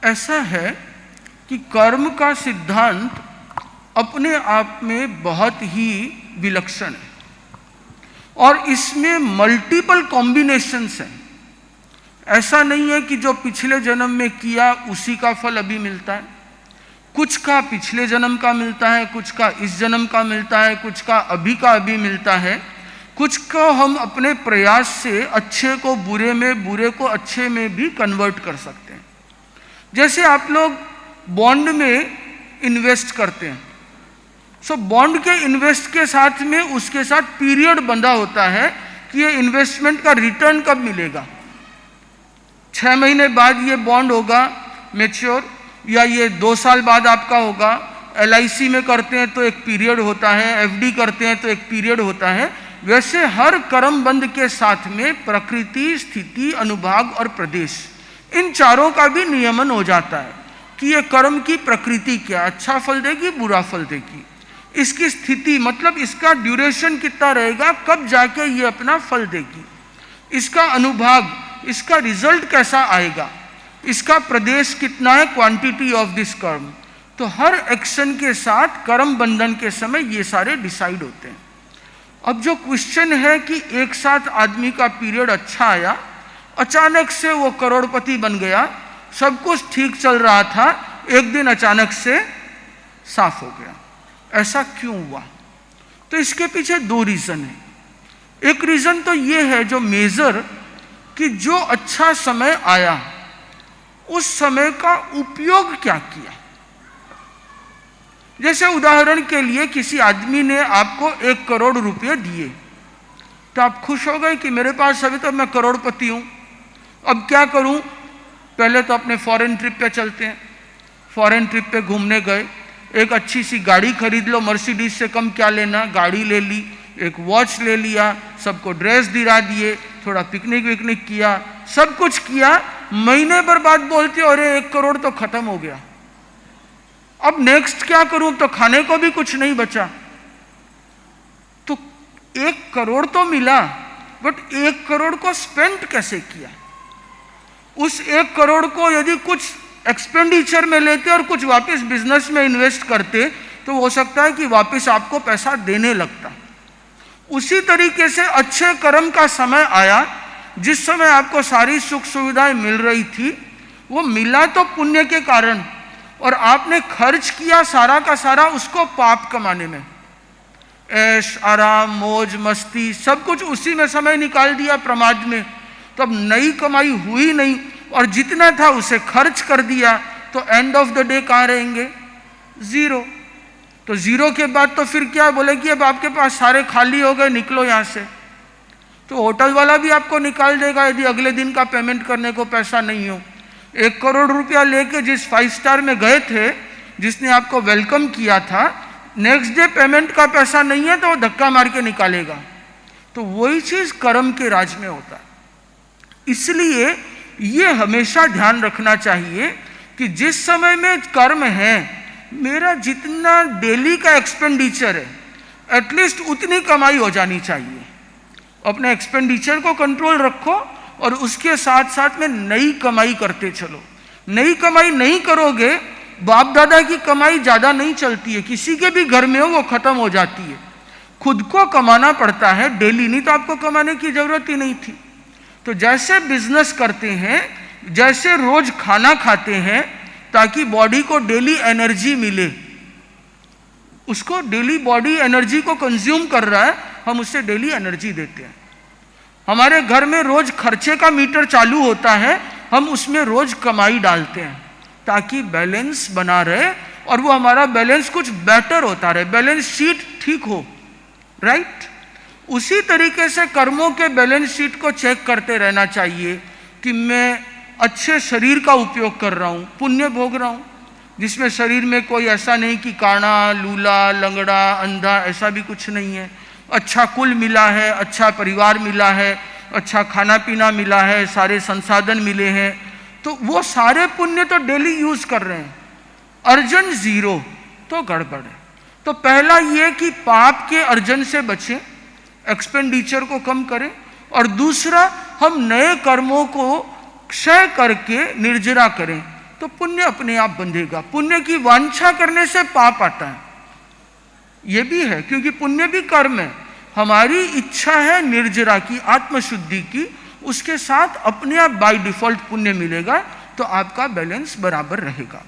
ऐसा है कि कर्म का सिद्धांत अपने आप में बहुत ही विलक्षण है और इसमें मल्टीपल कॉम्बिनेशंस हैं। ऐसा नहीं है कि जो पिछले जन्म में किया उसी का फल अभी मिलता है। कुछ का पिछले जन्म का मिलता है, कुछ का इस जन्म का मिलता है, कुछ का अभी मिलता है, कुछ को हम अपने प्रयास से अच्छे को बुरे में, बुरे को अच्छे में भी कन्वर्ट कर सकते हैं। जैसे आप लोग बॉन्ड में इन्वेस्ट करते हैं, सो बॉन्ड के इन्वेस्ट के साथ में उसके साथ पीरियड बंधा होता है कि ये इन्वेस्टमेंट का रिटर्न कब मिलेगा। 6 महीने बाद ये बॉन्ड होगा मैच्योर, या ये 2 साल बाद आपका होगा। LIC में करते हैं तो एक पीरियड होता है, FD करते हैं तो एक पीरियड होता है। वैसे हर कर्म बंध के साथ में प्रकृति, स्थिति, अनुभाग और प्रदेश, इन चारों का भी नियमन हो जाता है कि ये कर्म की प्रकृति क्या, अच्छा फल देगी, बुरा फल देगी। इसकी स्थिति मतलब इसका ड्यूरेशन कितना रहेगा, कब जाके ये अपना फल देगी। इसका अनुभाग, इसका रिजल्ट कैसा आएगा। इसका प्रदेश कितना है, क्वांटिटी ऑफ दिस कर्म। तो हर एक्शन के साथ कर्म बंधन के समय ये सारे डिसाइड होते हैं। अब जो क्वेश्चन है कि एक साथ आदमी का पीरियड अच्छा आया, अचानक से वो करोड़पति बन गया, सब कुछ ठीक चल रहा था, एक दिन अचानक से साफ हो गया। ऐसा क्यों हुआ? तो इसके पीछे 2 रीजन है। एक रीजन तो ये है जो मेजर, कि जो अच्छा समय आया उस समय का उपयोग क्या किया। जैसे उदाहरण के लिए किसी आदमी ने आपको 1 करोड़ रुपए दिए, तो आप खुश हो गए कि मेरे पास अभी तो मैं करोड़पति हूं, अब क्या करूं। पहले तो अपने फॉरेन ट्रिप पे चलते हैं। फॉरेन ट्रिप पे घूमने गए, एक अच्छी सी गाड़ी खरीद लो, मर्सिडीज से कम क्या लेना, गाड़ी ले ली, एक वॉच ले लिया, सबको ड्रेस दिला दिए, थोड़ा पिकनिक विकनिक किया, सब कुछ किया। महीने भर बाद बोलते हो अरे 1 करोड़ तो खत्म हो गया, अब नेक्स्ट क्या करूं, तो खाने को भी कुछ नहीं बचा। तो 1 करोड़ तो मिला, बट 1 करोड़ को स्पेंड कैसे किया। उस 1 करोड़ को यदि कुछ एक्सपेंडिचर में लेते और कुछ वापस बिजनेस में इन्वेस्ट करते तो हो सकता है कि वापस आपको पैसा देने लगता। उसी तरीके से अच्छे कर्म का समय आया, जिस समय आपको सारी सुख सुविधाएं मिल रही थी, वो मिला तो पुण्य के कारण, और आपने खर्च किया सारा का सारा उसको पाप कमाने में। ऐश आराम मौज मस्ती सब कुछ उसी में समय निकाल दिया प्रमाद में, तब नई कमाई हुई नहीं, और जितना था उसे खर्च कर दिया, तो एंड ऑफ द डे कहाँ रहेंगे, 0। तो 0 के बाद तो फिर क्या बोले कि अब आपके पास सारे खाली हो गए, निकलो यहाँ से। तो होटल वाला भी आपको निकाल देगा यदि अगले दिन का पेमेंट करने को पैसा नहीं हो। 1 करोड़ रुपया लेके जिस 5 स्टार में गए थे, जिसने आपको वेलकम किया था, नेक्स्ट डे पेमेंट का पैसा नहीं है तो वो धक्का मार के निकालेगा। तो वही चीज कर्म के राज में होता है। इसलिए ये हमेशा ध्यान रखना चाहिए कि जिस समय में कर्म है, मेरा जितना डेली का एक्सपेंडिचर है एटलीस्ट उतनी कमाई हो जानी चाहिए। अपने एक्सपेंडिचर को कंट्रोल रखो और उसके साथ साथ में नई कमाई करते चलो। नई कमाई नहीं करोगे, बाप दादा की कमाई ज्यादा नहीं चलती है, किसी के भी घर में हो वो खत्म हो जाती है। खुद को कमाना पड़ता है डेली, नहीं तो आपको कमाने की जरूरत ही नहीं थी। तो जैसे बिजनेस करते हैं, जैसे रोज खाना खाते हैं ताकि बॉडी को डेली एनर्जी मिले, उसको डेली बॉडी एनर्जी को कंज्यूम कर रहा है, हम उससे डेली एनर्जी देते हैं। हमारे घर में रोज खर्चे का मीटर चालू होता है, हम उसमें रोज कमाई डालते हैं ताकि बैलेंस बना रहे और वो हमारा बैलेंस कुछ बेटर होता रहे, बैलेंस शीट ठीक हो, राइट। उसी तरीके से कर्मों के बैलेंस शीट को चेक करते रहना चाहिए कि मैं अच्छे शरीर का उपयोग कर रहा हूँ, पुण्य भोग रहा हूँ, जिसमें शरीर में कोई ऐसा नहीं कि काना लूला लंगड़ा अंधा, ऐसा भी कुछ नहीं है। अच्छा कुल मिला है, अच्छा परिवार मिला है, अच्छा खाना पीना मिला है, सारे संसाधन मिले हैं, तो वो सारे पुण्य तो डेली यूज कर रहे हैं। अर्जन 0 तो गड़बड़ है। तो पहला ये कि पाप के अर्जन से बचें, एक्सपेंडिचर को कम करें, और दूसरा हम नए कर्मों को क्षय करके निर्जरा करें, तो पुण्य अपने आप बंधेगा। पुण्य की वांछा करने से पाप आता है, ये भी है, क्योंकि पुण्य भी कर्म है। हमारी इच्छा है निर्जरा की, आत्मशुद्धि की, उसके साथ अपने आप बाय डिफॉल्ट पुण्य मिलेगा, तो आपका बैलेंस बराबर रहेगा।